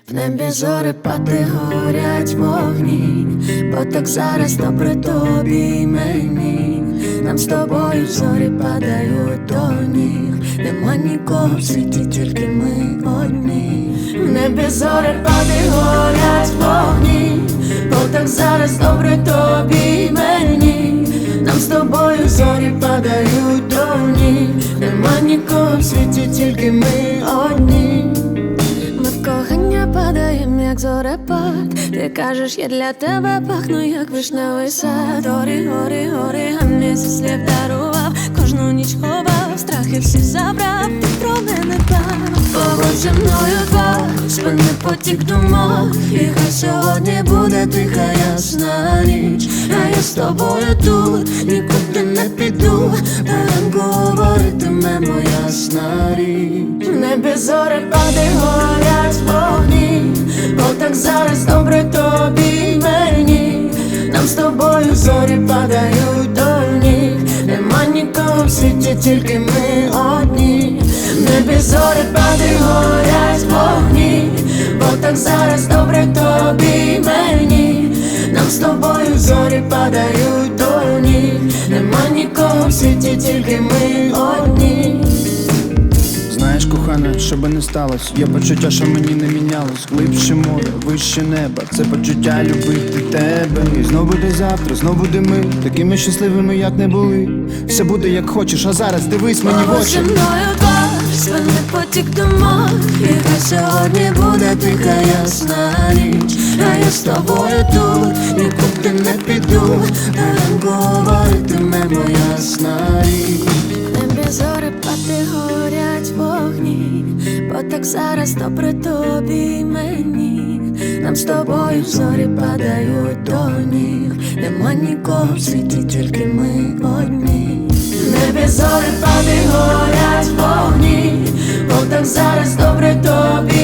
В небі зорепади горять вогні, бо так зараз добре тобі й мені. Нам з тобою зорі падають до ніг. Нема нікого в світі, тільки ми одні. В небі зорепади горять вогні, бо так зараз добре тобі й мені. Нам з тобою зорі падають до ніг. Нема нікого в світі, тільки ми одні. Ми в кохання падаєм, як зорепад. Ти кажеш, я для тебе пахну, як вишневий сад. Горі, горі, горі, а мені зі слів дарував. Кожну ніч ховав, страхи всі забрав. Ти про мене дбав. Побудь зі мною два, спини потік думок. І хай сьогодні буде тиха ясна ніч. А я з тобою тут, нікуди не піду. До ранку говоритиме моя ясна річ. В небі зорепади горять вогні, бо так зараз добре тобі й мені. Нам з тобою зорі падають до ніг. Нема нікого в світі, тільки ми одні. В небі зорепади горять вогні, бо так зараз добре тобі й мені. Нам з тобою зорі падають до ніг. Нема нікого в світі, тільки ми одні. Знаєш, кохана, що би не сталося, є почуття, що мені не мінялось. Глибше море, вище неба, це почуття любити тебе. І знов буде завтра, знов буде ми, такими щасливими, як не були. Все буде як хочеш, а зараз дивись мені в Побудь очі. зі мною два, спини потік думок. І хай сьогодні буде тиха ясна ніч. А я з тобою тут, нікуди не піду. До ранку говоритиме моя ясна річ. В небі зорепади горять вогні, бо так зараз добре тобі й мені. Нам з тобою зорі падають до ніг. Нема нікого в світі, тільки ми одні. В небі зорепади горять вогні, бо так зараз добре тобі